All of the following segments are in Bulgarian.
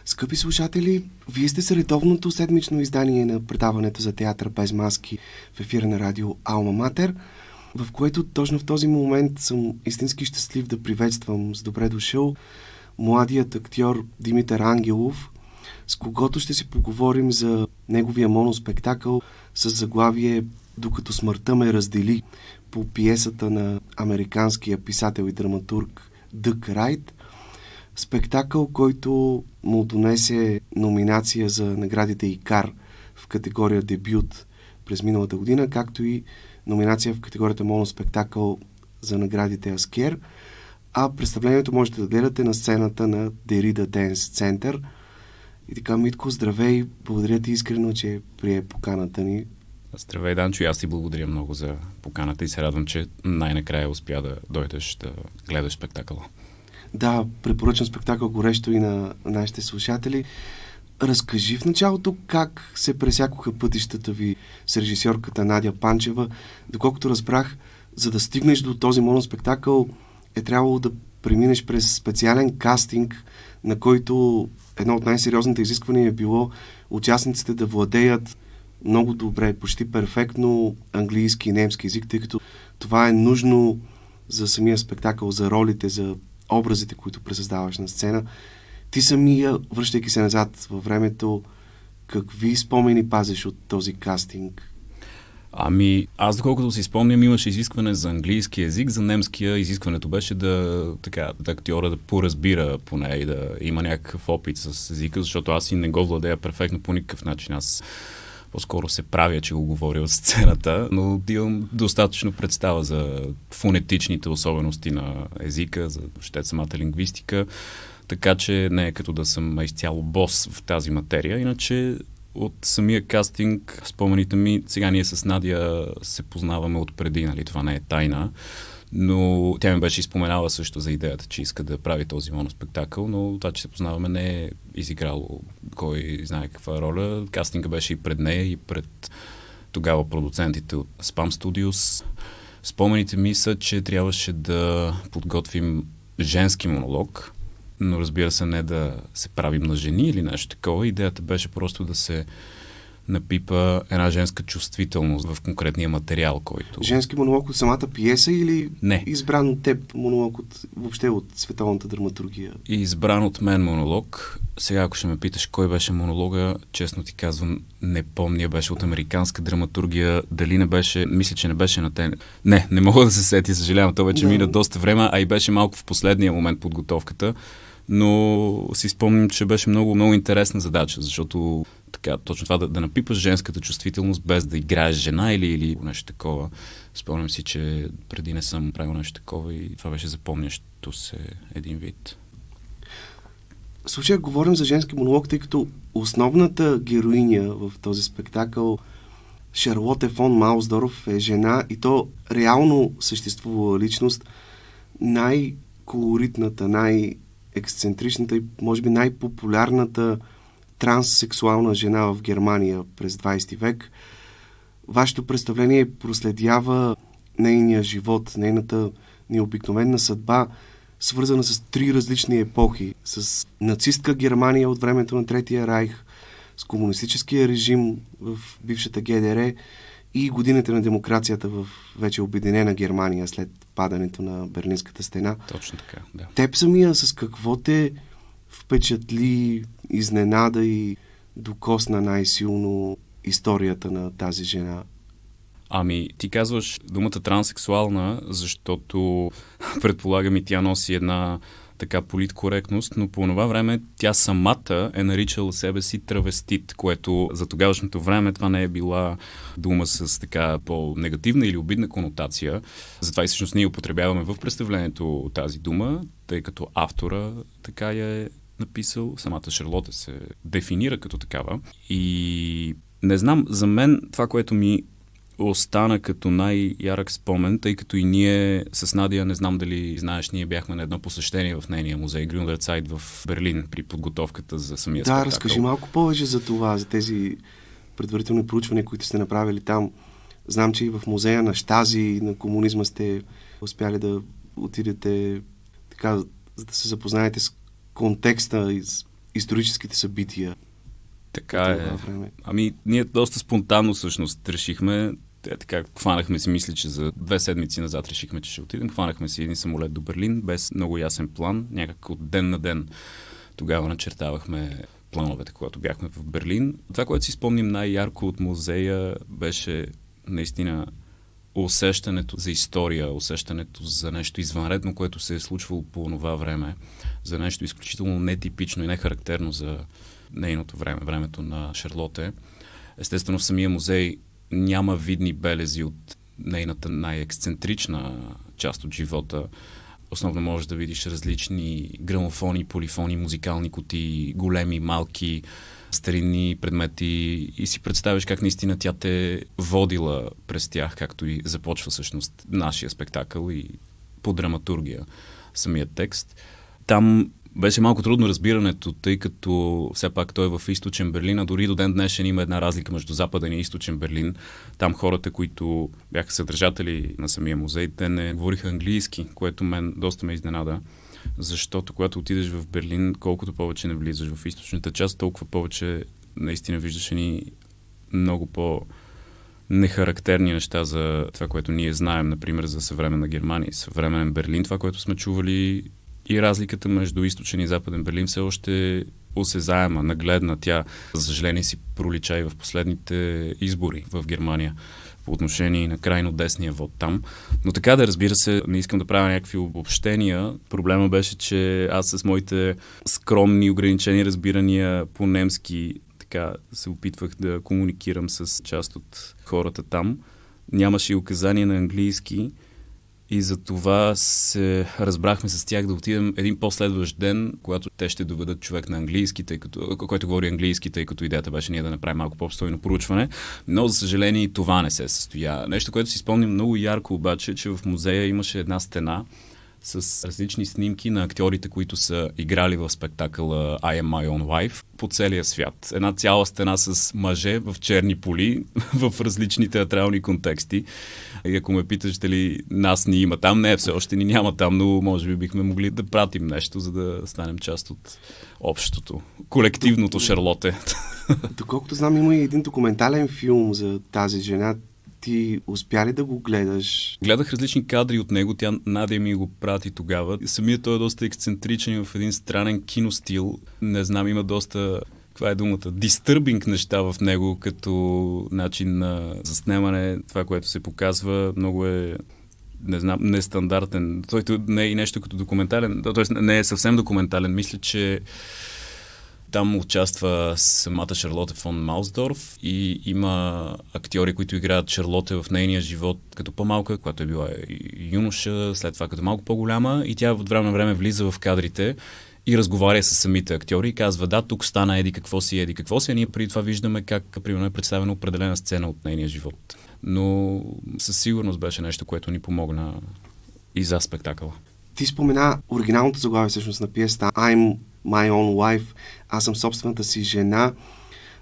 Скъпи слушатели, вие сте с редовното седмично издание на предаването за театър без маски в ефира на радио Алма Матер, в което точно в този момент съм истински щастлив да приветствам с добре дошъл младият актьор Димитър Ангелов, с когото ще си поговорим за неговия моноспектакъл с заглавие "Докато смъртта ме раздели" по пиесата на американския писател и драматург Дък Райт. Спектакъл, който му донесе номинация за наградите Икар в категория дебют през миналата година, както и номинация в категорията моноспектакъл за наградите Аскер. А представлението можете да гледате на сцената на Дерида Денс Център. И така, Митко, здравей! Благодаря ти искрено, че прие поканата ни. Здравей, Данчо, и аз ти благодаря много за поканата и се радвам, че най-накрая успя да дойдеш да гледаш спектакъла. Да, препоръчвам спектакъл горещо и на нашите слушатели. Разкажи в началото как се пресякоха пътищата ви с режисьорката Надя Панчева. Доколкото разбрах, за да стигнеш до този моноспектакъл е трябвало да преминеш през специален кастинг, на който едно от най-сериозните изисквания е било участниците да владеят много добре, почти перфектно английски и немски език, тъй като това е нужно за самия спектакъл, за ролите, за образите, които пресъздаваш на сцена. Ти самия, връщайки се назад във времето, какви спомени пазиш от този кастинг? Ами, аз доколкото си спомням, имаше изискване за английски език, за немския изискването беше да актьора да поразбира поне и да има някакъв опит с езика, защото аз и не го владея перфектно по никакъв начин. Аз по-скоро се правя, че го говоря от сцената, но имам достатъчно представа за фонетичните особености на езика, за въобще самата лингвистика, така че не е като да съм изцяло бос в тази материя. Иначе от самия кастинг, спомените ми, сега ние с Надя се познаваме отпреди, нали, това не е тайна, но тя ми беше изпоменала също за идеята, че иска да прави този моноспектакъл, но това, че се познаваме, не е изиграло кой знае каква роля. Кастинга беше и пред нея, и пред тогава продуцентите от Spam Studios. Спомените ми са, че трябваше да подготвим женски монолог, но разбира се не да се правим на жени или нещо такова. Идеята беше просто да се напипа една женска чувствителност в конкретния материал, който... Женски монолог от самата пиеса или не. Избран от теб монолог въобще от световната драматургия? Избран от мен монолог. Сега, ако ще ме питаш кой беше монолога, честно ти казвам, не помня. Беше от американска драматургия. Дали не беше... Мисля, че не беше на те... Не мога да се сети, съжалявам. То вече мина доста време, а и беше малко в последния момент подготовката. Но си спомням, че беше много, много интересна задача, защото така, точно това да напипаш женската чувствителност без да играеш жена или нещо такова. Спомням си, че преди не съм правил нещо такова и това беше запомнящо се един вид. В случая говорим за женски монолог, тъй като основната героиня в този спектакъл, Шарлоте фон Маусдорф, е жена и то реално съществува личност, най-колоритната, най-ексцентричната и може би най-популярната транссексуална жена в Германия през 20 век. Вашето представление проследява нейния живот, нейната необикновена съдба, свързана с 3 различни епохи. С нацистка Германия от времето на Третия райх, с комунистическия режим в бившата ГДР и годините на демокрацията в вече обединена Германия след падането на Берлинската стена. Точно така, да. Теб самия с какво те впечатли, изненада и докосна най-силно историята на тази жена? Ами, ти казваш думата транссексуална, защото предполагам и тя носи една така политкоректност, но по това време тя самата е наричала себе си травестит, което за тогавашното време това не е била дума с така по-негативна или обидна конотация. Затова и всъщност ние употребяваме в представлението тази дума, тъй като автора така я е написал, самата Шарлоте се дефинира като такава. И не знам, за мен това, което ми остана като най-ярък спомен, тъй като и ние с Надя, не знам дали знаеш, ние бяхме на едно посещение в нейния музей Gründerzeit в Берлин при подготовката за самия спектакъл. Да, разкажи малко повече за това, за тези предварителни проучвания, които сте направили там. Знам, че и в музея на Щази, на комунизма сте успяли да отидете така, за да се запознаете с контекста и с историческите събития. Така е. Ами, ние доста спонтанно всъщност решихме. Така, хванахме си, мисля, че за 2 седмици назад решихме, че ще отидем. Хванахме си един самолет до Берлин, без много ясен план. Някак от ден на ден тогава начертавахме плановете, когато бяхме в Берлин. Това, което си спомним най-ярко от музея, беше наистина усещането за история, усещането за нещо извънредно, което се е случвало по това време, за нещо изключително нетипично и нехарактерно за нейното време, времето на Шарлоте. Естествено, в самия музей няма видни белези от нейната най-ексцентрична част от живота. Основно можеш да видиш различни грамофони, полифони, музикални кутии, големи, малки, старинни предмети и си представиш как наистина тя те водила през тях, както и започва всъщност нашия спектакъл и по драматургия самият текст. Там беше малко трудно разбирането, тъй като все пак той е в източен Берлин, а дори до ден днешен има една разлика между западен и източен Берлин. Там хората, които бяха съдържатели на самия музей, те не говориха английски, което мен доста ме изненада, защото когато отидеш в Берлин, колкото повече не влизаш в източната част, толкова повече наистина виждаш едни много по-нехарактерни неща за това, което ние знаем, например, за съвременна Германия и съвременен Берлин, това, което сме чували. И разликата между източен и западен Берлин все още осезаема, нагледна. Тя, за съжаление, си пролича и в последните избори в Германия по отношение на крайно десния вод там. Но така да, разбира се, не искам да правя някакви обобщения. Проблема беше, че аз с моите скромни, ограничени разбирания по немски така се опитвах да комуникирам с част от хората там. Нямаше и указания на английски. И за това се разбрахме с тях да отидем един последващ ден, когато те ще доведат човек на английски, който говори английски, тъй като идеята беше ние да направим малко по-обстойно проучване. Но, за съжаление, и това не се състоя. Нещо, което си спомням много ярко обаче, че в музея имаше една стена с различни снимки на актьорите, които са играли в спектакъла I Am My Own Wife по целия свят. Една цяла стена с мъже в черни поли в различни театрални контексти. И ако ме питаш дали нас ни има там, не, все още ни няма там, но може би бихме могли да пратим нещо, за да станем част от общото, колективното Шарлоте. Доколкото знам, има и един документален филм за тази жена. Ти успя ли да го гледаш? Гледах различни кадри от него, тя Надя ми го прати тогава. Самият той е доста ексцентричен в един странен киностил. Не знам, има доста, каква е думата, disturbing неща в него, като начин на заснемане. Това, което се показва, много е, не знам, нестандартен. Той не е и нещо като документален, т.е. не е съвсем документален. Мисля, че там участва самата Шарлоте фон Маусдорф и има актьори, които играят Шарлоте в нейния живот като по-малка, когато е била юноша, след това като малко по-голяма, и тя от време на време влиза в кадрите и разговаря с самите актьори и казва: да, тук стана еди какво си, а ние преди това виждаме как, примерно, е представена определена сцена от нейния живот. Но със сигурност беше нещо, което ни помогна и за спектакъла. Ти спомена оригиналното заглавие всъщност на пиесата I'm My Own Wife, аз съм собствената си жена.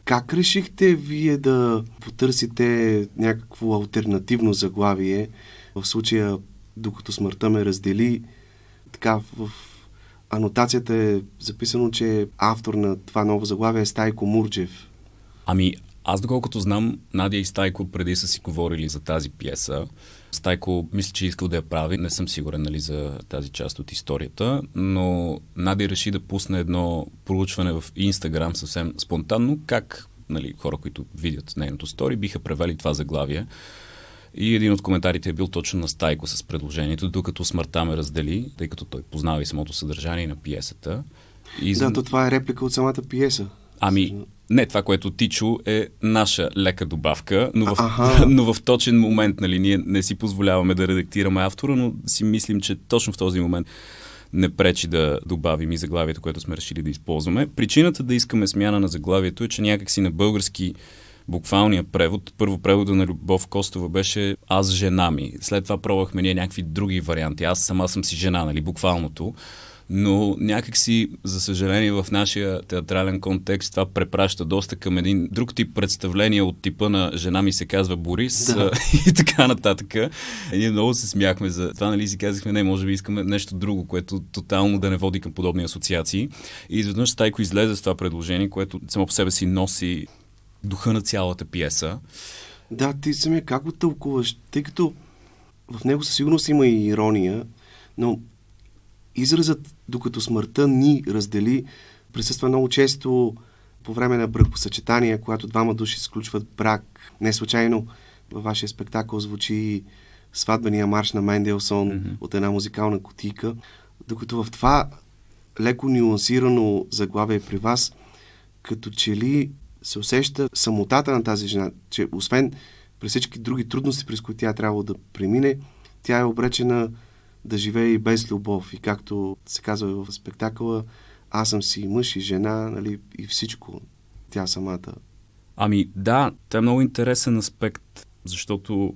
Как решихте вие да потърсите някакво алтернативно заглавие? В случая, докато смъртта ме раздели, така в анотацията е записано, че автор на това ново заглавие е Стайко Мурджев. Ами, аз доколкото знам, Надя и Стайко преди са си говорили за тази пиеса. Стайко мисля, че искал да я прави. Не съм сигурен, нали, за тази част от историята, но Надя реши да пусне едно проучване в Инстаграм съвсем спонтанно, как, нали, хора, които видят нейното стори, биха превели това заглавие. И един от коментарите е бил точно на Стайко с предложението, докато смъртта ме раздели, тъй като той познава и самото съдържание на пиесата. Да, то това е реплика от самата пиеса. Ами, не, това, което ти чу, е наша лека добавка, но в точен момент, нали, ние не си позволяваме да редактираме автора, но си мислим, че точно в този момент не пречи да добавим и заглавието, което сме решили да използваме. Причината да искаме смяна на заглавието е, че някакси на български буквалния превод, първо превода на Любов Костова беше "Аз жена ми". След това пробвахме ние някакви други варианти. Аз сама съм си жена, нали, буквалното. Но някакси, за съжаление, в нашия театрален контекст това препраща доста към един друг тип представление от типа на "Жена ми се казва Борис" и така нататък. И ние много се смяхме за това, нали, си казахме, не, може би искаме нещо друго, което тотално да не води към подобни асоциации. И изведнъж Стайко излезе с това предложение, което само по себе си носи духа на цялата пиеса. Да, ти самия как го тълкуваш? Тъй като в него със сигурност има и ирония, но изразът "докато смъртта ни раздели" присъства много често по време на бракосъчетания, когато двама души сключват брак. Не случайно във вашия спектакъл звучи сватбения марш на Менделсон от една музикална кутийка, докато в това леко нюансирано заглавие при вас, като че ли се усеща самотата на тази жена, че освен през всички други трудности, през които тя трябва да премине, тя е обречена да живее и без любов. И както се казва в спектакъла, аз съм си мъж и жена, нали, и всичко. Тя самата. Ами да, това е много интересен аспект, защото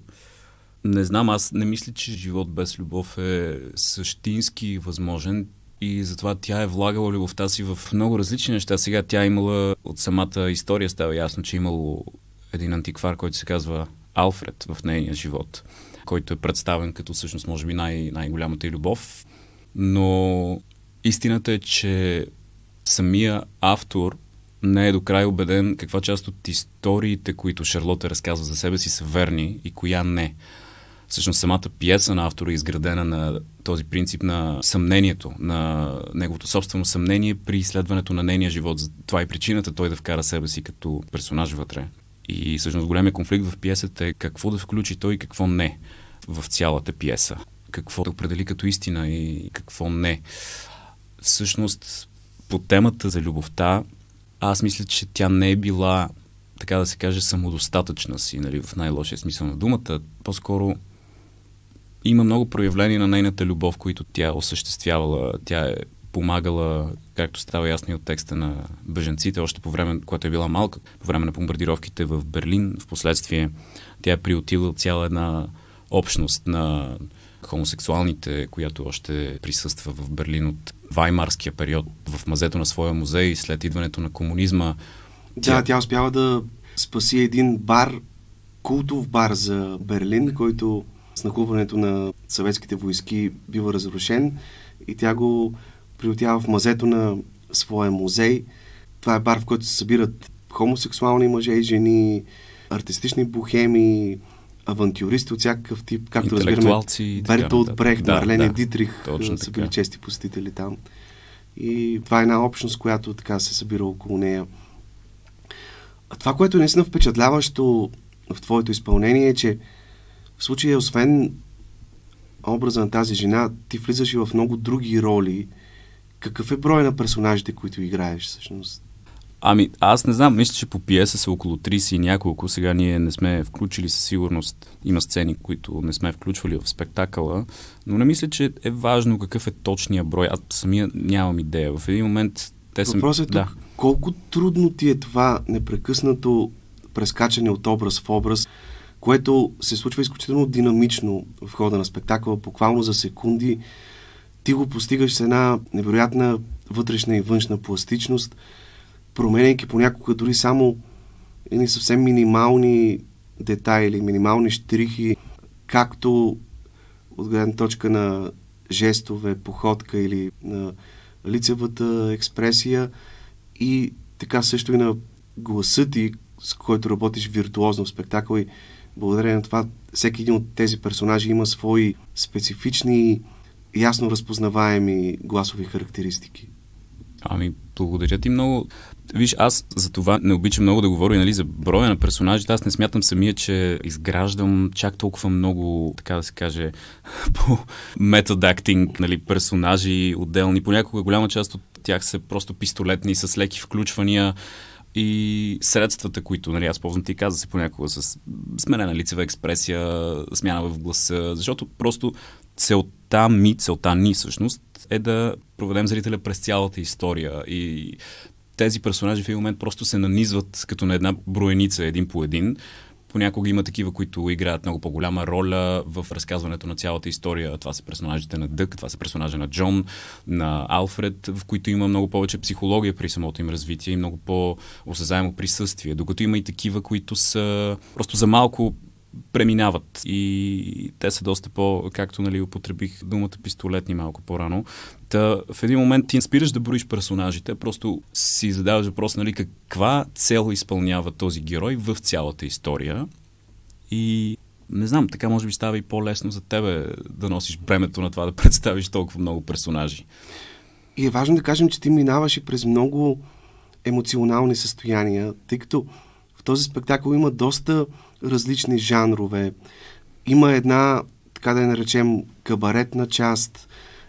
не знам, аз не мисля, че живот без любов е същински възможен и затова тя е влагала любовта си в много различни неща. Сега тя е имала, от самата история става ясно, че е имало един антиквар, който се казва Алфред в нейния живот, който е представен като всъщност може би най-голямата й любов. Но истината е, че самия автор не е до край убеден каква част от историите, които Шарлота разказва за себе си, са верни и коя не. Всъщност самата пиеса на автора е изградена на този принцип на съмнението, на неговото собствено съмнение при изследването на нейния живот. Това е причината той да вкара себе си като персонаж вътре. И всъщност големия конфликт в пиесата е какво да включи той и какво не в цялата пиеса. Какво да определи като истина и какво не. Всъщност по темата за любовта аз мисля, че тя не е била, така да се каже, самодостатъчна си, нали, в най-лошия смисъл на думата. По-скоро има много проявления на нейната любов, които тя осъществявала. Тя е помагала, както става ясно и от текста на бежанците, още по време, когато е била малка, по време на бомбардировките в Берлин. Впоследствие тя е приютила цяла една общност на хомосексуалните, която още присъства в Берлин от ваймарския период в мазето на своя музей след идването на комунизма. Да, тя успява да спаси един бар, култов бар за Берлин, който с нахлуването на съветските войски бива разрушен и тя го приютява в мазето на своя музей. Това е бар, в който се събират хомосексуални мъже и жени, артистични бохеми, авантюристи от всякакъв тип, както разбираме. Бертолд Брехт, Марлене Дитрих са били чести посетители там. И това е една общност, която така се събира около нея. А това, което е наистина впечатляващо в твоето изпълнение е, че в случая, освен образа на тази жена, ти влизаш и в много други роли. Какъв е брой на персонажите, които играеш всъщност? Ами, аз не знам, мисля, че по пиеса са около 30 и няколко. Сега ние не сме включили със сигурност. Има сцени, които не сме включвали в спектакъла, но не мисля, че е важно какъв е точния брой. Аз самия нямам идея. В един момент те са... Въпросът е тук, колко трудно ти е това непрекъснато прескачане от образ в образ, което се случва изключително динамично в хода на спектакъла, буквално за секунди. Ти го постигаш с една невероятна вътрешна и външна пластичност, променяйки понякога дори само едни съвсем минимални детайли, минимални щрихи, както от гледна точка на жестове, походка или на лицевата експресия и така също и на гласа ти, с който работиш виртуозно в спектакъл и благодарение на това всеки един от тези персонажи има свои специфични, ясно разпознаваеми гласови характеристики. Ами, благодаря ти много. Виж, аз за това не обичам много да говоря, нали, за броя на персонажите. Аз не смятам самия, че изграждам чак толкова много, така да се каже, по метод актинг, нали, персонажи отделни. Понякога голяма част от тях са просто пистолетни, с леки включвания и средствата, които, нали, аз ползвам, ти каза се понякога с сменена лицева експресия, смяна в гласа, защото просто целта ни всъщност е да проведем зрителя през цялата история и тези персонажи в един момент просто се нанизват като на една броеница един по един Понякога има такива, които играят много по-голяма роля в разказването на цялата история. Това са персонажите на Дък, това са персонажа на Джон, на Алфред, в които има много повече психология при самото им развитие и много по-осезаемо присъствие. Докато има и такива, които са просто за малко преминават и те са доста както употребих думата пистолетни малко по-рано. В един момент ти спираш да броиш персонажите, просто си задаваш въпрос, каква цел изпълнява този герой в цялата история и не знам, така може би става и по-лесно за тебе да носиш бремето на това да представиш толкова много персонажи. И е важно да кажем, че ти минаваш и през много емоционални състояния, тъй като в този спектакъл има доста различни жанрове. Има една, така да я наречем, кабаретна част,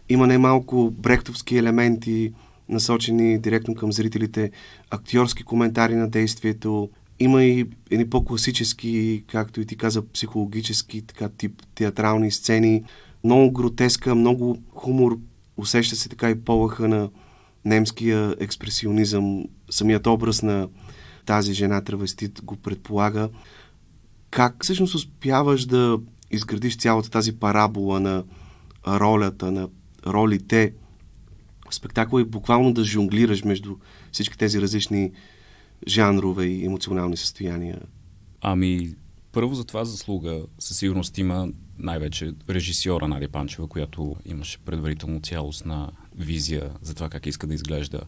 има немалко брехтовски елементи, насочени директно към зрителите, актьорски коментари на действието, има и едни по-класически, както и ти каза, психологически, така тип театрални сцени, много гротеска, много хумор, усеща се така и полъха на немския експресионизъм, самият образ на тази жена травестит го предполага. Как всъщност успяваш да изградиш цялата тази парабола на ролята, на ролите в спектакъла и буквално да жонглираш между всички тези различни жанрове и емоционални състояния? Първо за това заслуга със сигурност има най-вече режисьора Надя Панчева, която имаше предварително цялостна визия за това как иска да изглежда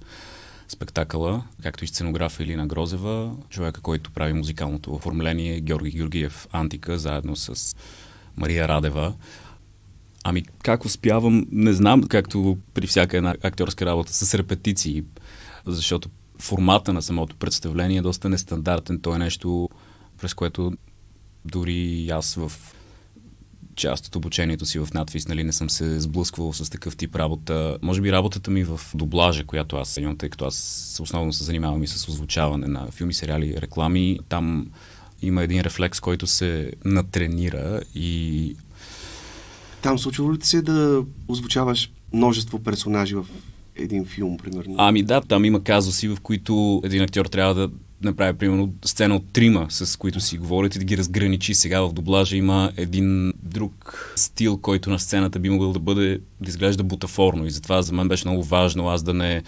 спектакъла, както и сценографа Илина Грозева, човека, който прави музикалното оформление, Георги Георгиев Антика, заедно с Мария Радева. Как успявам, не знам, както при всяка една актьорска работа, с репетиции, защото формата на самото представление е доста нестандартен. То е нещо, през което дори аз в част от обучението си в надвис, не съм се сблъсквал с такъв тип работа. Може би работата ми в дублажа, която аз имам, тъй като аз основно се занимавам и с озвучаване на филми, сериали, реклами. Там има един рефлекс, който се натренира и... Там случва ли ти се да озвучаваш множество персонажи в един филм, примерно? Да, там има казуси, в които един актьор трябва да направи, примерно, сцена от 3, с които си говорят и да ги разграничи. Сега в дублажа има един друг стил, който на сцената би могъл да изглежда бутафорно и затова за мен беше много важно аз да не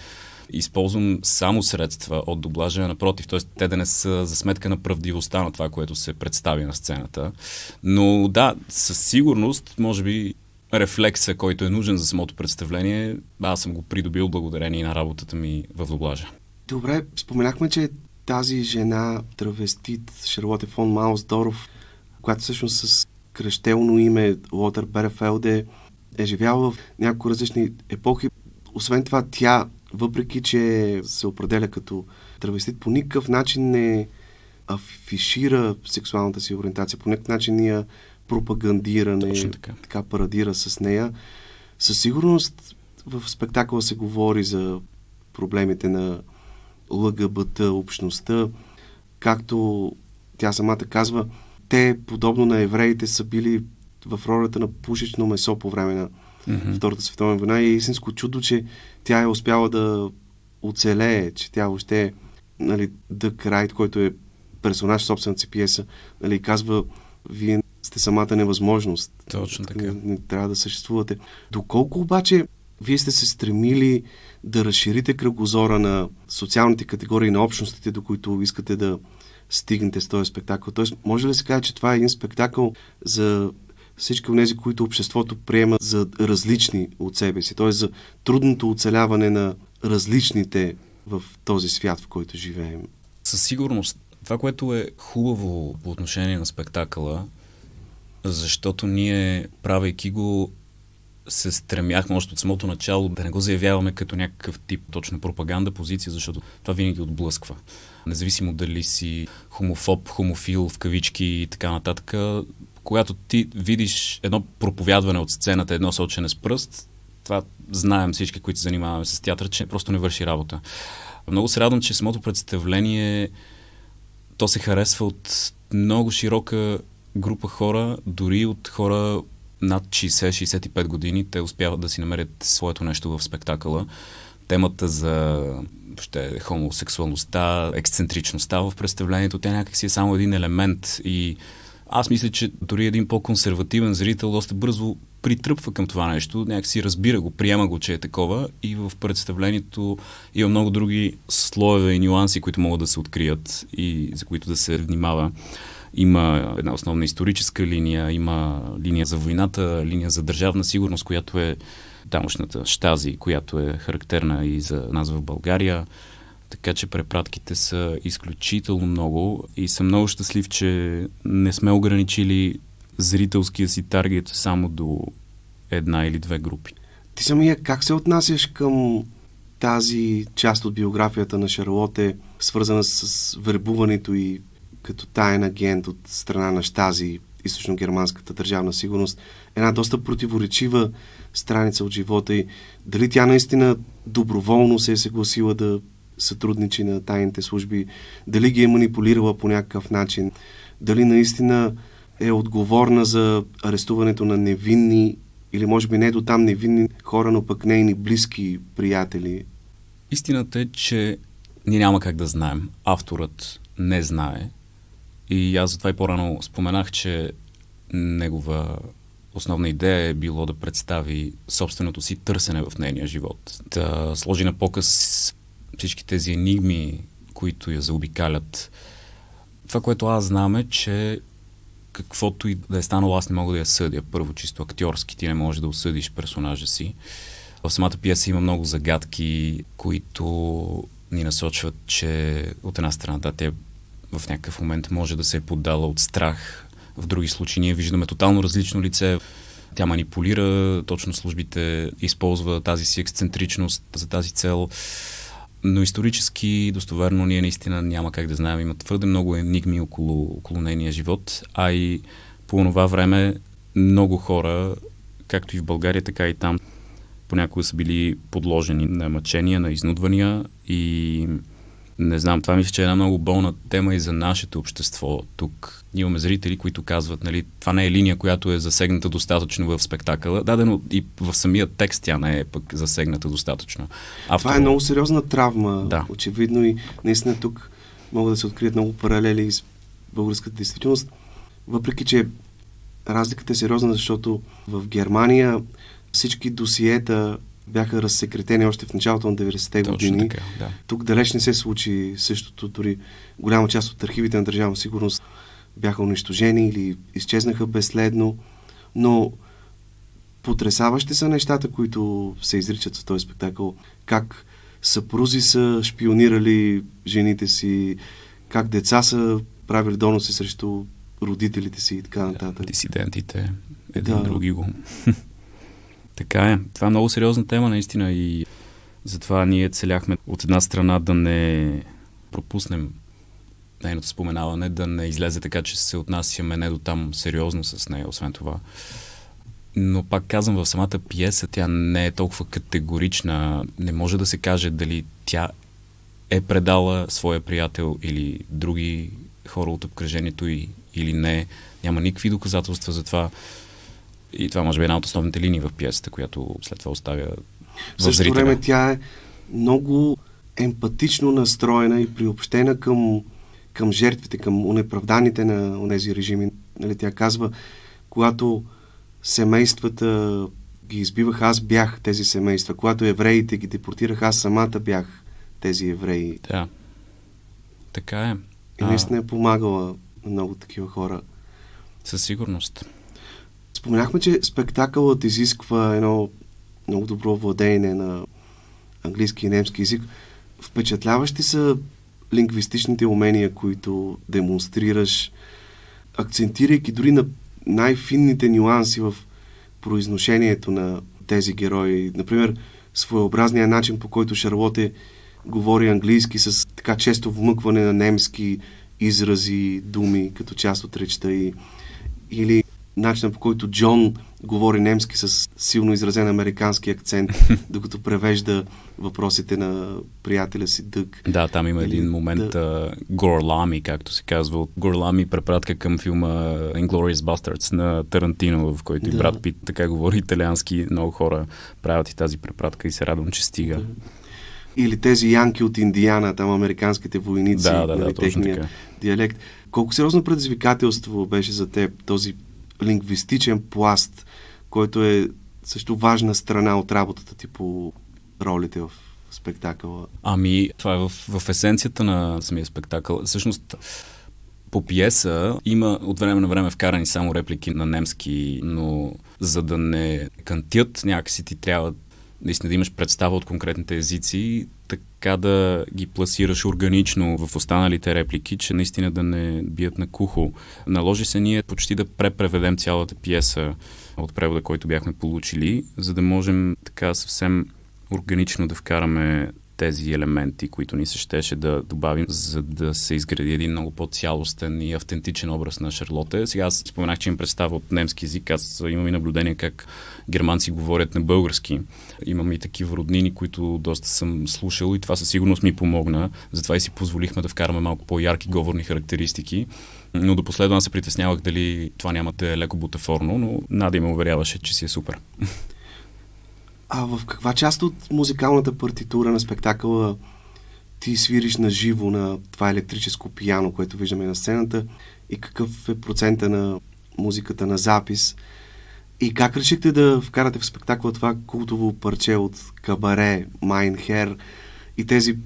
използвам само средства от дублажа, напротив, т.е. те да не са за сметка на правдивостта на това, което се представи на сцената. Но да, със сигурност, може би, рефлекса, който е нужен за самото представление, аз съм го придобил благодарение на работата ми в дублажа. Добре, споменахме, че тази жена, травестит, Шарлоте фон Маусдорф, която всъщност с кръщелно име Лотър Берефелде е живяла в няколко различни епохи. Освен това, тя, въпреки че се определя като травестит, по никакъв начин не афишира сексуалната си ориентация, по никакъв начин не я пропагандира, не така парадира с нея. Със сигурност в спектакъла се говори за проблемите на ЛГБТ общността, както тя самата казва, те, подобно на евреите, са били в ролята на пушечно месо по време на Втората световна война и е истинско чудо, че тя е успяла да оцелее, че тя въобще Дък Райт, който е персонаж в собствената си пиеса, казва, вие сте самата невъзможност. Точно така. Не трябва да съществувате. Доколко обаче вие сте се стремили да разширите кръгозора на социалните категории, на общностите, до които искате да стигнете с този спектакъл? Тоест, може ли да се каже, че това е един спектакъл за всички от тези, които обществото приема за различни от себе си? Т.е. за трудното оцеляване на различните в този свят, в който живеем? Със сигурност. Това, което е хубаво по отношение на спектакъла, защото ние, правейки го, се стремяхме още от самото начало да не го заявяваме като някакъв тип точно пропаганда, позиция, защото това винаги отблъсква. Независимо дали си хомофоб, хомофил, в кавички и така нататък, когато ти видиш едно проповядване от сцената, едно сочене с пръст, това знаем всички, които се занимаваме с театър, че просто не върши работа. Много се радвам, че самото представление то се харесва от много широка група хора, дори от хора над 60-65 години, те успяват да си намерят своето нещо в спектакъла. темата за хомосексуалността, ексцентричността в представлението, тя някак си е само един елемент и аз мисля, че дори един по-консервативен зрител доста бързо притръпва към това нещо, някакси разбира го, приема го, че е такова и в представлението има много други слоеве и нюанси, които могат да се открият и за които да се внимава. Има една основна историческа линия, има линия за войната, линия за държавна сигурност, която е тамошната Щази, която е характерна и за нас в България. Така че препратките са изключително много и съм много щастлив, че не сме ограничили зрителския си таргет само до една или две групи. Ти самия как се отнасяш към тази част от биографията на Шарлоте, свързана с вербуването и като таен агент от страна на Щази, източно-германската държавна сигурност, една доста противоречива страница от живота и дали тя наистина доброволно се е съгласила да сътрудничи на тайните служби, дали ги е манипулирала по някакъв начин, дали наистина е отговорна за арестуването на невинни или може би не до там невинни хора, но пък нейни близки приятели. Истината е, че ние няма как да знаем. Авторът не знае. И аз затова и по-рано споменах, че негова основна идея е било да представи собственото си търсене в нейния живот. Да сложи на показ всички тези енигми, които я заобикалят. Това, което аз знам е, че каквото и да е станало, аз не мога да я съдя. Първо, чисто актьорски, ти не можеш да осъдиш персонажа си. В самата пиеса има много загадки, които ни насочват, че от една страна, да, тя в някакъв момент може да се е поддала от страх. В други случаи ние виждаме тотално различно лице. Тя манипулира, точно службите използва тази си ексцентричност за тази цел. Но исторически, достоверно, ние наистина няма как да знаем. Има твърде много енигми около нейния живот, а и по това време много хора, както и в България, така и там, понякога са били подложени на мъчения, на изнудвания и не знам, това мисля, че е една много болна тема и за нашето общество. Тук имаме зрители, които казват, нали, това не е линия, която е засегната достатъчно в спектакъла. Да, но и в самия текст тя не е пък засегната достатъчно. Това е много сериозна травма, да. Очевидно и наистина тук могат да се открият много паралели с българската действителност. Въпреки, че разликата е сериозна, защото в Германия всички досиета бяха разсекретени още в началото на 90-те години. Така, да. Тук далеч не се случи същото, дори голяма част от архивите на Държавна сигурност бяха унищожени или изчезнаха безследно, но потресаващи са нещата, които се изричат в този спектакъл. Как съпрузи са шпионирали жените си, как деца са правили доноси срещу родителите си и така нататък. Дисидентите, други го. Така е. Това е много сериозна тема, наистина, и затова ние целяхме от една страна да не пропуснем нейното споменаване, да не излезе така, че се отнасяме не до там сериозно с нея, освен това. Но пак казвам, в самата пиеса тя не е толкова категорична. Не може да се каже дали тя е предала своя приятел или други хора от обкръжението или не. Няма никакви доказателства за това. И това може би е една от основните линии в пиесата, която след това оставя в зрителя. В същото време тя е много емпатично настроена и приобщена към жертвите, към унеправданите на тези режими. Нали, тя казва, когато семействата ги избиваха, аз бях тези семейства. Когато евреите ги депортираха, аз самата бях тези евреи. Да. Така е. И наистина е помагала на много такива хора. Със сигурност. Споменахме, че спектакълът изисква едно много добро владеене на английски и немски език. Впечатляващи са лингвистичните умения, които демонстрираш, акцентирайки дори на най-финните нюанси в произношението на тези герои. Например, своеобразния начин, по който Шарлоте говори английски с така често вмъкване на немски изрази, думи, като част от речта й. Или начинът, по който Джон говори немски с силно изразен американски акцент, докато превежда въпросите на приятеля си Дъг. Да, там има един момент Горлами, както се казва. Горлами препратка към филма Inglourious Basterds на Тарантино, в който и Брад Пит така говори италиански. Много хора правят и тази препратка и се радвам, че стига. Или тези янки от Индиана, там американските войници, да, техния диалект. Колко сериозно предизвикателство беше за теб този лингвистичен пласт, който е също важна страна от работата ти по ролите в спектакъла? Ами, това е в есенцията на самия спектакъл. Всъщност, по пиеса има от време на време вкарани само реплики на немски, но за да не кантят някакси ти трябва наистина да имаш представа от конкретните езици, така да ги пласираш органично в останалите реплики, че наистина да не бият на кухо. Наложи се ние почти да препреведем цялата пиеса от превода, който бяхме получили, за да можем така съвсем органично да вкараме тези елементи, които ни се щеше да добавим, за да се изгради един много по-цялостен и автентичен образ на Шарлота. Сега аз споменах, че им представа от немски език. Аз имам и наблюдение как германци говорят на български. Имам и такива роднини, които доста съм слушал и това със сигурност ми помогна. Затова и си позволихме да вкараме малко по-ярки говорни характеристики. Но до последно аз се притеснявах дали това няма да е леко бутафорно, но Надя ме уверяваше, че си е супер. А в каква част от музикалната партитура на спектакъла ти свириш на живо на това електрическо пиано, което виждаме на сцената, и какъв е процента на музиката на запис? И как решихте да вкарате в спектакъла това култово парче от кабаре, Mein Herr и тези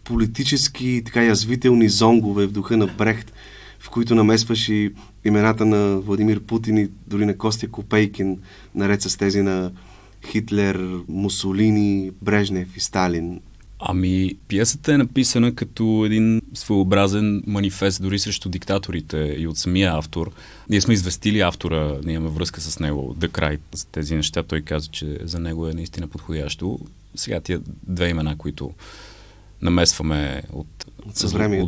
политически така язвителни зонгове в духа на Брехт, в които намесваш и имената на Владимир Путин и дори на Костя Копейкин, наред с тези на Хитлер, Мусолини, Брежнев и Сталин? Ами, пиесата е написана като един своеобразен манифест дори срещу диктаторите и от самия автор. Ние сме известили автора, ние имаме връзка с него, The Cry, с тези неща. Той каза, че за него е наистина подходящо. Сега тия две имена, които намесваме от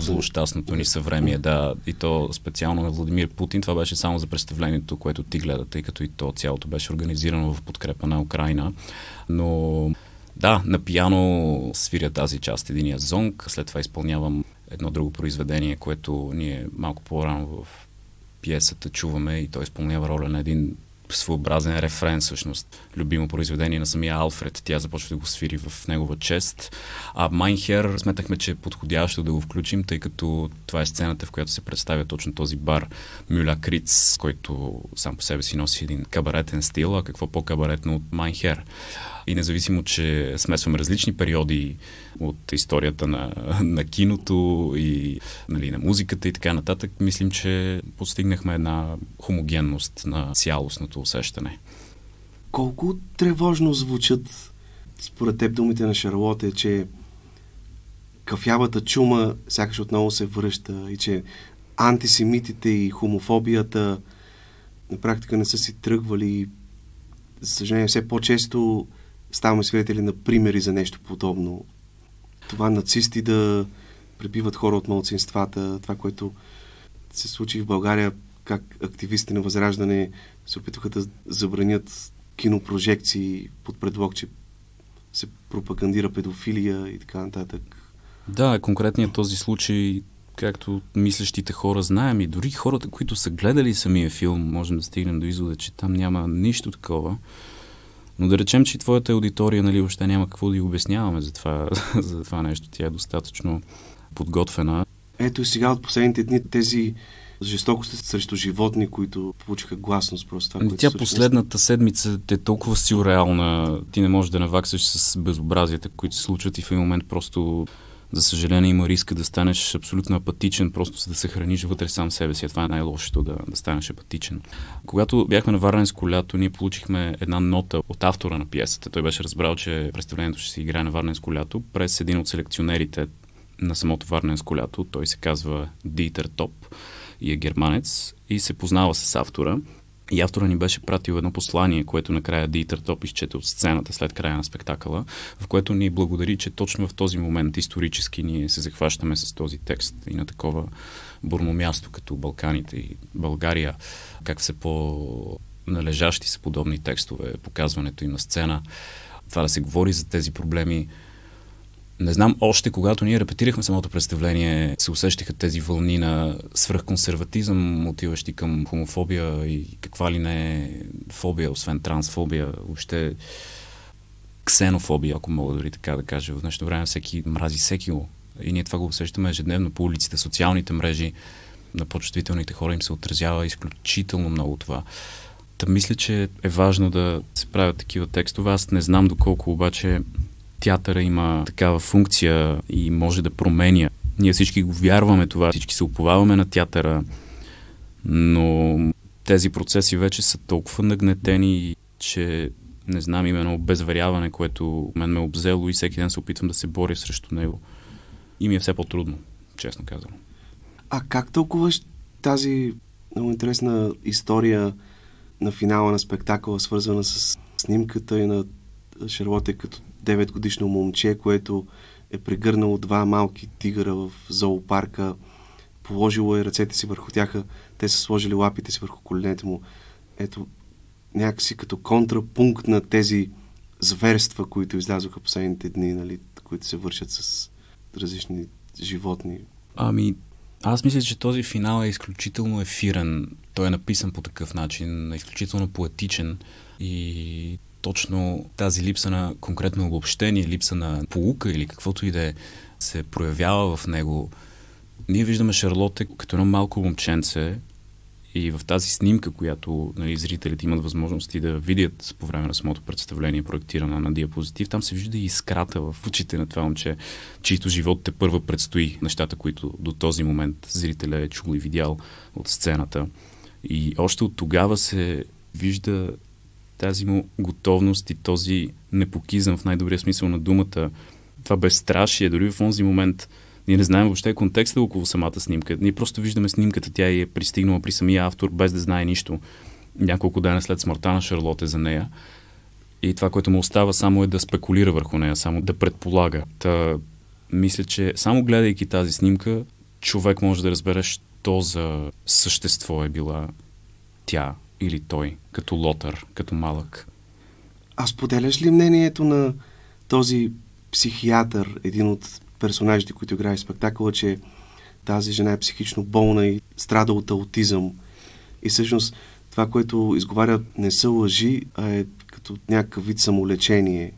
злощастното ни съвремие, да, и то специално на Владимир Путин. Това беше само за представлението, което ти гледа, тъй като и то цялото беше организирано в подкрепа на Украйна. Но да, на пиано свиря тази част, единия зонг, след това изпълнявам едно друго произведение, което ние малко по-рано в пиесата чуваме и той изпълнява роля на един своеобразен рефрен, всъщност. Любимо произведение на самия Алфред. Тя започва да го свири в негова чест. А Mein Herr сметахме, че е подходящо да го включим, тъй като това е сцената, в която се представя точно този бар Мюля Криц, който сам по себе си носи един кабаретен стил, а какво по-кабаретно от Mein Herr. И независимо, че смесваме различни периоди от историята на киното и нали, на музиката и така нататък, мислим, че постигнахме една хомогенност на цялостното усещане. Колко тревожно звучат според теб думите на Шарлота, че кафявата чума сякаш отново се връща и че антисемитите и хомофобията на практика не са си тръгвали. За съжаление, все по-често ставаме свидетели на примери за нещо подобно. Това нацисти да пребиват хора от малцинствата, това, което се случи в България, как активисти на Възраждане се опитваха да забранят кинопрожекции под предлог, че се пропагандира педофилия и така нататък. Да, конкретният този случай, както мислещите хора знаем и дори хората, които са гледали самия филм, можем да стигнем до извода, че там няма нищо такова. Но да речем, че твоята аудитория, нали, въобще няма какво да й обясняваме за това нещо. Тя е достатъчно подготвена. Ето и сега от последните дни тези жестокости срещу животни, които получиха гласност просто това, което тя последната седмица е толкова сюрреална. Ти не можеш да наваксаш с безобразията, които се случват и в един момент просто, за съжаление, има риска да станеш абсолютно апатичен, просто за да съхраниш вътре сам себе си. Това е най-лошото, да станеш апатичен. Когато бяхме на Варненско лято, ние получихме една нота от автора на пиесата. Той беше разбрал, че представлението ще се играе на Варненско лято през един от селекционерите на самото Варненско лято. Той се казва Диетер Топ и е германец и се познава с автора. И автора ни беше пратил едно послание, което накрая Диетер Топ изчете от сцената след края на спектакъла, в което ни благодари, че точно в този момент исторически ние се захващаме с този текст и на такова бурно място, като Балканите и България, как все по-належащи са подобни текстове, показването им на сцена. Това да се говори за тези проблеми. Не знам, още когато ние репетирахме самото представление, се усещаха тези вълни на свръхконсерватизъм, отиващи към хомофобия и каква ли не фобия, освен трансфобия. Въобще ксенофобия, ако мога дори така да кажа. В днешно време всеки мрази всеки го. И ние това го усещаме ежедневно по улиците, социалните мрежи. На по-чувствителните хора им се отразява изключително много това. Та мисля, че е важно да се правят такива текстове. Аз не знам доколко обаче театъра има такава функция и може да променя. Ние всички го вярваме това, всички се уповаваме на театъра, но тези процеси вече са толкова нагнетени, че не знам, именно обезверяване, което мен ме обзело и всеки ден се опитвам да се боря срещу него. И ми е все по-трудно, честно казано. А как тълкуваш тази много интересна история на финала на спектакъла, свързана с снимката и на Шарлота като 9-годишно момче, което е прегърнало 2 малки тигъра в зоопарка, положило е ръцете си върху тях, те са сложили лапите си върху коленете му. Ето, някакси като контрапункт на тези зверства, които излязоха последните дни, нали, които се вършат с различни животни. Аз мисля, че този финал е изключително ефирен. Той е написан по такъв начин, изключително поетичен и точно тази липса на конкретно обобщение, липса на поука или каквото и да е, се проявява в него. Ние виждаме Шарлота като едно малко момченце и в тази снимка, която, нали, зрителите имат възможности да видят по време на самото представление, проектирана на диапозитив, там се вижда и искрата в очите на това момче, чийто живот те първа предстои, нещата, които до този момент зрителя е чул и видял от сцената. И още от тогава се вижда тази му готовност и този непокизъм в най-добрия смисъл на думата. Това безстрашие, дори в този момент ние не знаем въобще контекста около самата снимка. Ние просто виждаме снимката, тя е пристигнала при самия автор, без да знае нищо. Няколко дена след смъртта на Шарлота за нея. И това, което му остава, само е да спекулира върху нея, само да предполага. Мисля, че само гледайки тази снимка, човек може да разбере, що за същество е била тя или той, като лотър, като малък. А споделяш ли мнението на този психиатър, един от персонажите, които играе в спектакъла, че тази жена е психично болна и страда от аутизъм? И всъщност това, което изговаря, не са лъжи, а е като някакъв вид самолечение.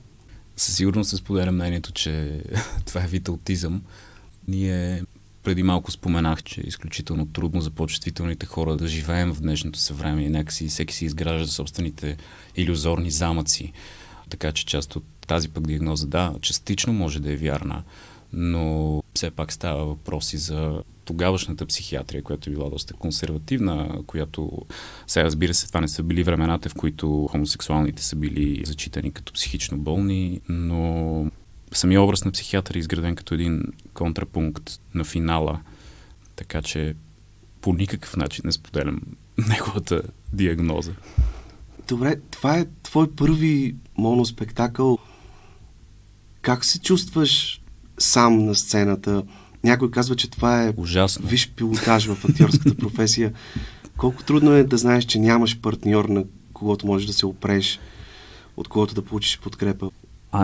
Със сигурност се споделя мнението, че това е вид аутизъм. Ние преди малко споменах, че е изключително трудно за по-чувствителните хора да живеем в днешното съвремие. Някакси всеки си изгражда собствените илюзорни замъци. Така че част от тази пък диагноза, да, частично може да е вярна, но все пак става въпроси за тогавашната психиатрия, която е била доста консервативна, която, сега разбира се, това не са били времената, в които хомосексуалните са били зачитани като психично болни, но самия образ на психиатър е изграден като един контрапункт на финала, така че по никакъв начин не споделям неговата диагноза. Добре, това е твой първи моноспектакъл. Как се чувстваш сам на сцената? Някой казва, че това е ужасно. Висш пилотаж в актьорската професия. Колко трудно е да знаеш, че нямаш партньор, на когото можеш да се опреш, от когото да получиш подкрепа.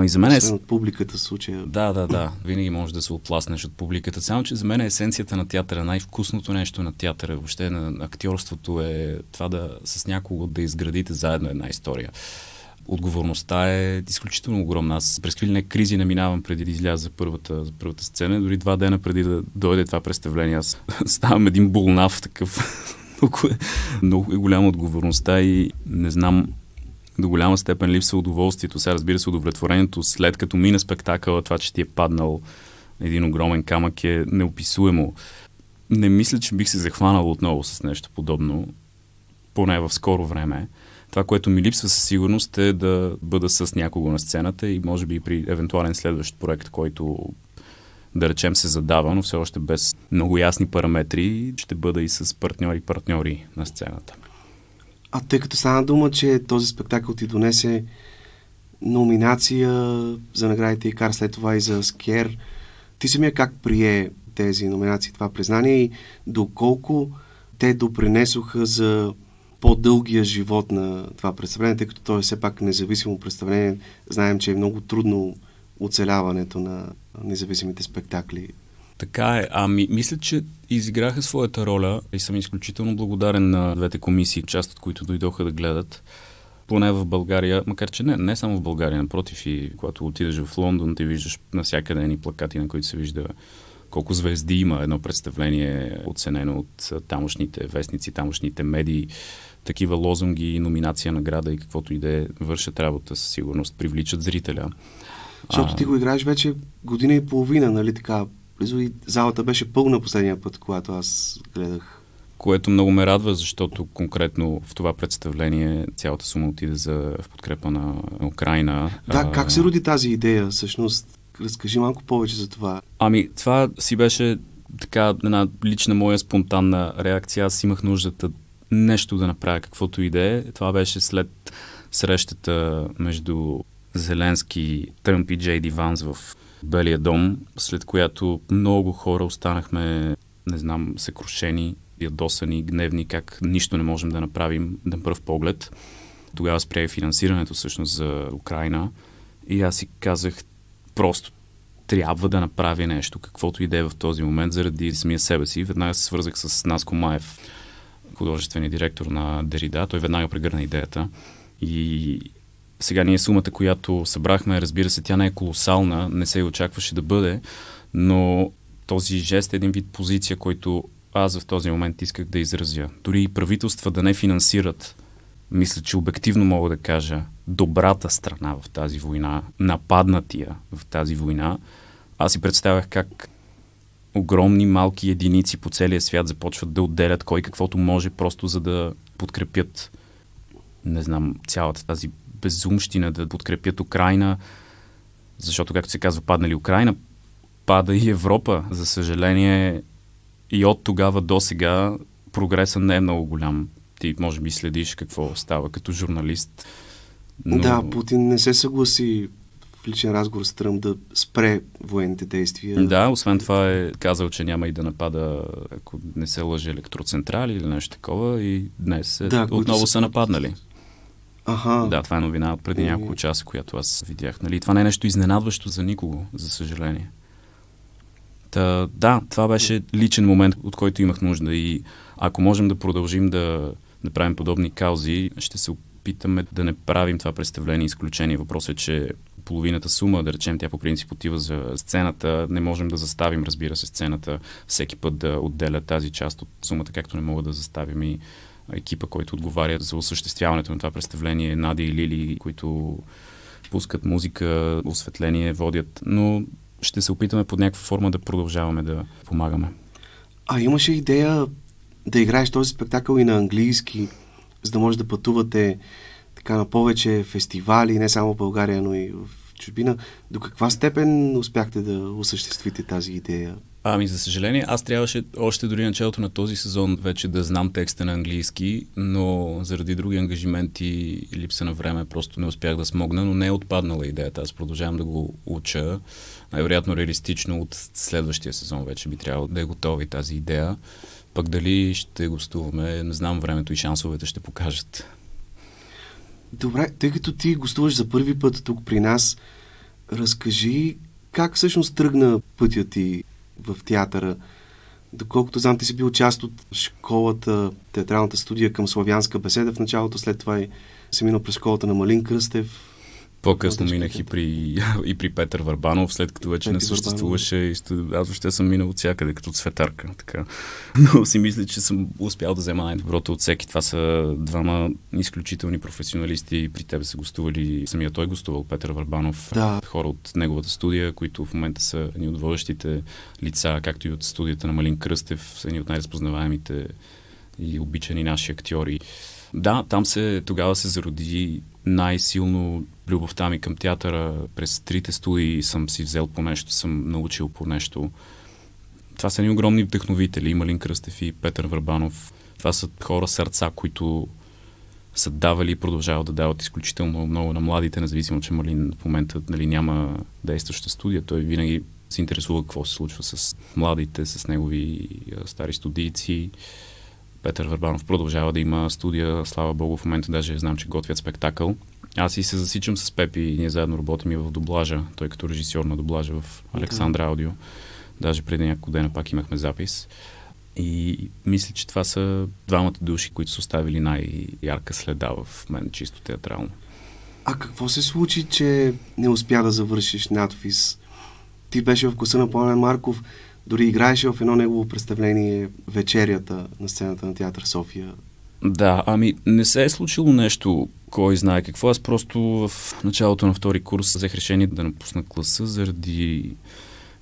За мен от публиката в случая. Да. Винаги можеш да се отласнеш от публиката. Само, че за мен есенцията на театъра, най-вкусното нещо на театъра, въобще на актьорството е това да с някого да изградите заедно една история. Отговорността е изключително огромна. Аз през какви кризи не минавам преди да изляза за първата сцена. Дори 2 дена преди да дойде това представление, аз ставам един болнав такъв. Много е голяма отговорността и не знам, до голяма степен липсва удоволствието. Сега разбира се, удовлетворението след като мина спектакъла, това, че ти е паднал един огромен камък е неописуемо. Не мисля, че бих се захванал отново с нещо подобно, поне в скоро време. Това, което ми липсва със сигурност е да бъда с някого на сцената и може би при евентуален следващ проект, който да речем се задава, но все още без много ясни параметри, ще бъда и с партньори на сцената. А тъй като стана дума, че този спектакъл ти донесе номинация за наградите ИКАР, след това и за Скер, ти самия как прие тези номинации, това признание и доколко те допринесоха за по-дългия живот на това представление, тъй като то е все пак независимо представление. Знаем, че е много трудно оцеляването на независимите спектакли. Така е. Мисля, че изиграха своята роля и съм изключително благодарен на двете комисии, част от които дойдоха да гледат. поне в България, макар че не само в България, напротив, и когато отидеш в Лондон, ти виждаш навсякъде едни плакати, на които се вижда колко звезди има едно представление, оценено от тамошните вестници, тамошните медии, такива лозунги, номинация, награда и каквото и да е, вършат работа, със сигурност привличат зрителя. Защото ти го играеш вече година и половина, нали така? Близо и залата беше пълна последния път, когато аз гледах. Което много ме радва, защото конкретно в това представление цялата сума отиде в подкрепа на Украйна. Да, как се роди тази идея всъщност? Разкажи малко повече за това. Ами, това си беше така една лична моя спонтанна реакция. Аз имах нуждата нещо да направя, каквото и да е. Това беше след срещата между Зеленски, Тръмп и Джей Ди Ванс в Белия дом, след която много хора останахме, не знам, съкрушени, ядосани, гневни, как нищо не можем да направим на пръв поглед. Тогава спря финансирането всъщност за Украйна и аз си казах, просто трябва да направя нещо, каквото и да е в този момент, заради самия себе си. Веднага се свързах с Наско Маев, художественият директор на Дерида. Той веднага прегърна идеята. И сега ние сумата, която събрахме, разбира се, тя не е колосална, не се и очакваше да бъде, но този жест е един вид позиция, който аз в този момент исках да изразя. Дори и правителства да не финансират, мисля, че обективно мога да кажа, добрата страна в тази война, нападнатия в тази война, аз си представях как огромни малки единици по целия свят започват да отделят кой каквото може, просто за да подкрепят, не знам, цялата тази безумщина, да подкрепят Украйна, защото, както се казва, паднали Украйна, пада и Европа. За съжаление, и от тогава до сега прогресът не е много голям. Ти може би следиш какво става като журналист. Но... Да, Путин не се съгласи в личен разговор с Тръмп да спре военните действия. Да, освен това е казал, че няма и да напада, ако не се лъже, електроцентрали или нещо такова, и днес отново са нападнали. Аха. Да, това е новина от преди няколко часа, която аз видях. Нали? Това не е нещо изненадващо за никого, за съжаление. Да, това беше личен момент, от който имах нужда, и ако можем да продължим да правим подобни каузи, ще се опитаме да не правим това представление изключение. Въпросът е, че половината сума, да речем, тя по принцип отива за сцената, не можем да заставим, разбира се, сцената всеки път да отделя тази част от сумата, както не мога да заставим и екипа, който отговаря за осъществяването на това представление, Надя и Лили, които пускат музика, осветление, водят, но ще се опитаме под някаква форма да продължаваме да помагаме. А имаше идея да играеш този спектакъл и на английски, за да може да пътувате така на повече фестивали, не само в България, но и в чужбина. До каква степен успяхте да осъществите тази идея? Ами, за съжаление, аз трябваше още дори началото на този сезон вече да знам текста на английски, но заради други ангажименти и липса на време просто не успях да смогна, но не е отпаднала идеята. Аз продължавам да го уча. Най-вероятно реалистично от следващия сезон вече би трябвало да е готова и тази идея. Пък дали ще гостуваме, не знам, времето и шансовете ще покажат. Добре, тъй като ти гостуваш за първи път тук при нас, разкажи как всъщност тръгна пътя ти в театъра. Доколкото знам, ти си бил част от школата, театралната студия към Славянска беседа в началото, след това си минал през школата на Малин Кръстев. По-късно минах и при Петър Върбанов, след като вече не съществуваше. Аз въобще съм минал от всякъде, като цветарка. Така. Но си мисля, че съм успял да взема най-доброто от всеки. Това са двама изключителни професионалисти. При тебе са гостували, самия той гостувал, Петър Върбанов, хора от неговата студия, които в момента са едни от водещите лица, както и от студията на Малин Кръстев, са едни от най-разпознаваемите и обичани наши актьори. Да, там тогава се зароди най-силно любовта ми към театъра. През 3 студии съм си взел по нещо, съм научил по нещо. Това са едни огромни вдъхновители. Малин Кръстев и Петър Върбанов. Това са хора сърца, които са давали и продължават да дават изключително много на младите, независимо, че Малин в момента няма действаща студия. Той винаги се интересува какво се случва с младите, с негови стари студийци. Петър Върбанов продължава да има студия, слава богу, в момента даже знам, че готвят спектакъл. Аз и се засичам с Пепи и ние заедно работим и в дублажа, той като режисьор на дублажа в Александра Аудио. Даже преди няколко дена пак имахме запис. И мисля, че това са двамата души, които са оставили най-ярка следа в мен, чисто театрално. А какво се случи, че не успя да завършиш надпис? Ти беше в вкуса на Пламен Марков, дори играеше в едно негово представление вечерята на сцената на Театър София. Да, не се е случило нещо, кой знае какво. Аз просто в началото на втори курс взех решение да напусна класа заради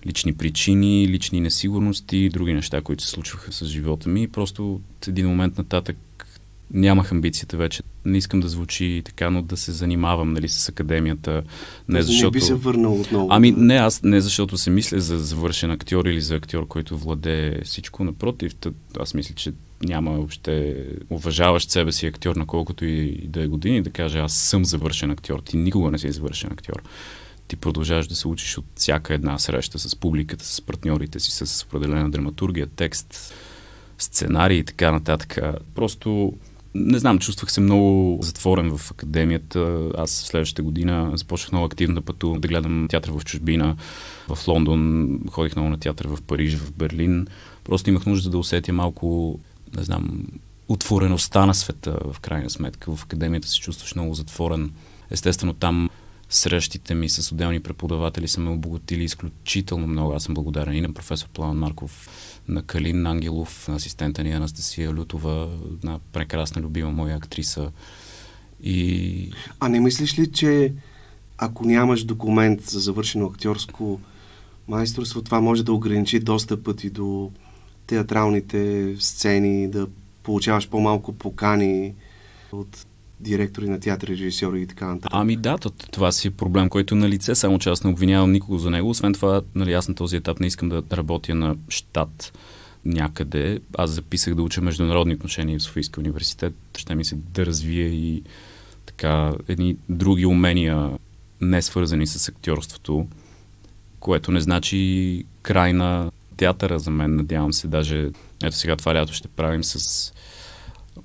лични причини, лични несигурности и други неща, които се случваха с живота ми. Просто от един момент нататък нямах амбицията вече. Не искам да звучи така, но да се занимавам с академията. Не би се върнал отново? Не защото се мисля за завършен актьор или за актьор, който владее всичко. Напротив, аз мисля, че няма въобще уважаващ себе си актьор, на колкото и да е години, да каже аз съм завършен актьор. Ти никога не си завършен актьор. Ти продължаваш да се учиш от всяка една среща с публиката, с партньорите си, с определена драматургия, текст, сценарий и така нататък. Просто не знам, чувствах се много затворен в академията. Аз в следващата година започнах много активно да пътувам, да гледам театър в чужбина, в Лондон, ходих много на театър в Париж, в Берлин. Просто имах нужда да усетя малко, не знам, отвореността на света в крайна сметка. В академията се чувстваш много затворен. Естествено там срещите ми с отделни преподаватели са ме обогатили изключително много. Аз съм благодарен и на професор Пламен Марков, на Калин Ангелов, на асистента ни Анастасия Лютова, на прекрасна любима моя актриса. А не мислиш ли, че ако нямаш документ за завършено актьорско майсторство, това може да ограничи достъпът и до театралните сцени, да получаваш по-малко покани от директори на театър, режисьори и така нататък? Да, това си е проблем, който е на лице, само че аз не обвинявам никого за него. Освен това, аз на този етап не искам да работя на щат някъде. Аз записах да уча международни отношения в Софийския университет. Ще ми се да развия и така едни други умения, не свързани с актьорството, което не значи край на театъра за мен. Надявам се, даже ето сега това лято ще правим с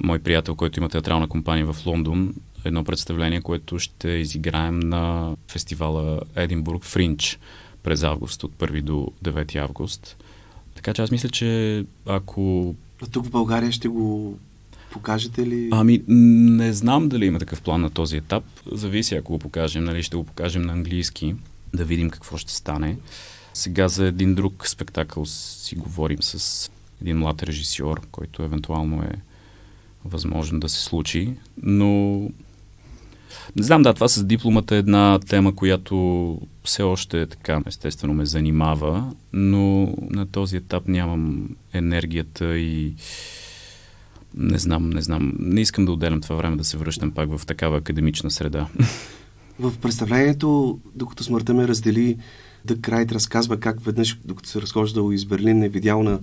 мой приятел, който има театрална компания в Лондон, едно представление, което ще изиграем на фестивала Единбург Фринч през август, от 1 до 9 август. Така че аз мисля, че ако... А тук в България ще го покажете ли? Не знам дали има такъв план на този етап. Зависи, ако го покажем, ще го покажем на английски, да видим какво ще стане. Сега за един друг спектакъл си говорим с един млад режисьор, който евентуално е възможно да се случи, но не знам, това с дипломата е една тема, която все още така естествено ме занимава, но на този етап нямам енергията и не знам, не искам да отделям това време да се връщам пак в такава академична среда. В представлението, докато смъртта ме раздели, Дъг Райт разказва как веднъж, докато се разхождал из Берлин, е видял на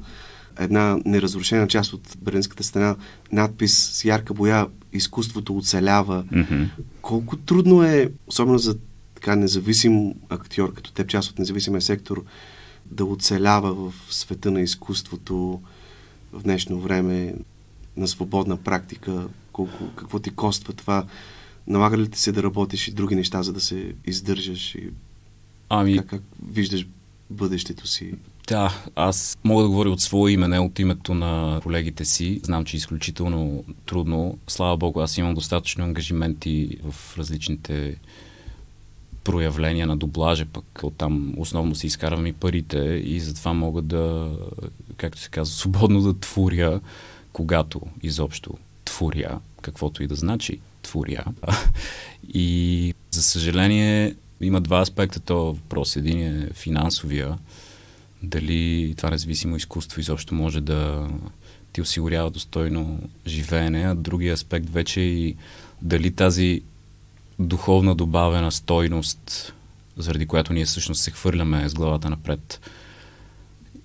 една неразрушена част от Берлинската стена надпис с ярка боя "Изкуството оцелява". Mm-hmm. Колко трудно е, особено за така независим актьор, като теб, част от независимия сектор, да оцелява в света на изкуството в днешно време, на свободна практика? Какво ти коства това? Налага ли ти се да работиш и други неща, за да се издържаш? И как виждаш бъдещето си? Да, аз мога да говоря от свое име, не от името на колегите си. Знам, че е изключително трудно. Слава Богу, аз имам достатъчно ангажименти в различните проявления на дублажа, пък оттам основно си изкарвам и парите и затова мога да, както се казва, свободно да творя, когато изобщо творя, каквото и да значи творя. И за съжаление има два аспекта този въпрос. Един е финансовия. Дали това независимо изкуство изобщо може да ти осигурява достойно живеене, а другия аспект вече е и дали тази духовна добавена стойност, заради която ние всъщност се хвърляме с главата напред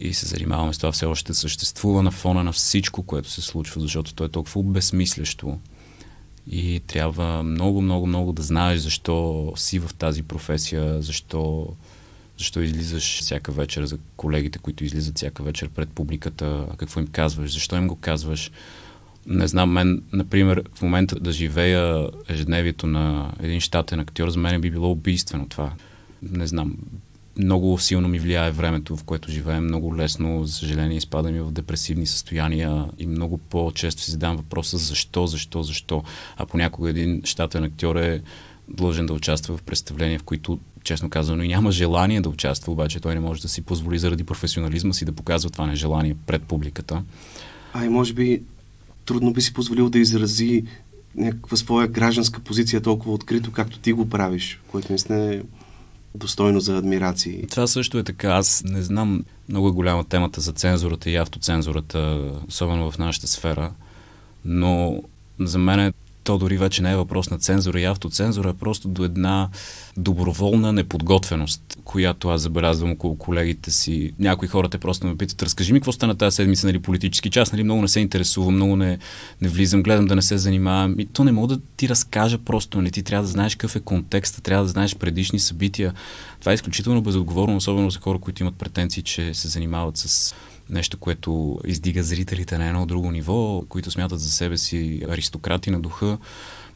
и се занимаваме с това, все още съществува на фона на всичко, което се случва, защото то е толкова обезмислящо. И трябва много да знаеш защо си в тази професия, защо излизаш всяка вечер за колегите, които излизат всяка вечер пред публиката, какво им казваш, защо им го казваш. Не знам, мен, например, в момента да живея ежедневието на един щатен актьор, за мен би било убийствено това. Не знам, много силно ми влияе времето, в което живеем. Много лесно, за съжаление, изпадаме в депресивни състояния и много по-често си задавам въпроса защо. А понякога един щатен актьор е длъжен да участва в представления, в които, честно казано, и няма желание да участва, обаче той не може да си позволи заради професионализма си да показва това нежелание пред публиката. И може би трудно би си позволил да изрази някаква своя гражданска позиция толкова открито, както ти го правиш, което наистина е достойно за адмирации. Това също е така. Аз не знам, много е голяма темата за цензурата и автоцензурата, особено в нашата сфера, но за мен то дори вече не е въпрос на цензура и автоцензура, а просто до една доброволна неподготвеност, която аз забелязвам около колегите си. Някои хора те просто ме питат: разкажи ми какво стана тази седмица, нали, политически час, нали, много не се интересувам, много не влизам, гледам да не се занимавам. И то не мога да ти разкажа просто, нали, ти трябва да знаеш какъв е контекстът, трябва да знаеш предишни събития. Това е изключително безотговорно, особено за хора, които имат претенции, че се занимават с нещо, което издига зрителите на едно друго ниво, които смятат за себе си аристократи на духа.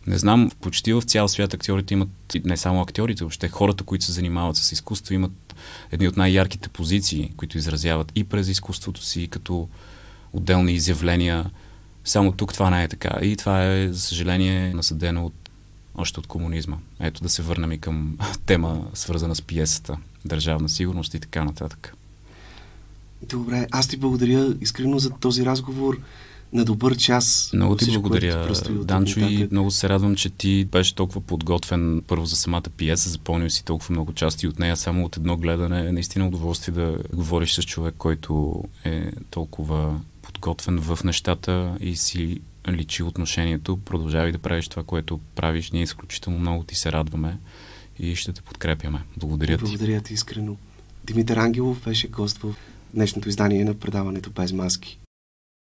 Не знам, почти в цял свят актьорите имат, не само актьорите, въобще хората, които се занимават с изкуство, имат едни от най-ярките позиции, които изразяват и през изкуството си, като отделни изявления. Само тук това не е така. И това е, за съжаление, насъдено още от комунизма. Ето, да се върнем и към тема, свързана с пиесата, държавна сигурност и така нататък. Добре, аз ти благодаря искрено за този разговор. На добър час. Много ти благодаря, Данчо, и много се радвам, че ти беше толкова подготвен първо за самата пиеса, запомнил си толкова много части от нея, само от едно гледане. Наистина удоволствие да говориш с човек, който е толкова подготвен в нещата и си личи отношението. Продължавай да правиш това, което правиш. Ние изключително много ти се радваме и ще те подкрепяме. Благодаря ти. Благодаря ти искрено. Димитър Ангелов беше гост в днешното издание на предаването Без маски.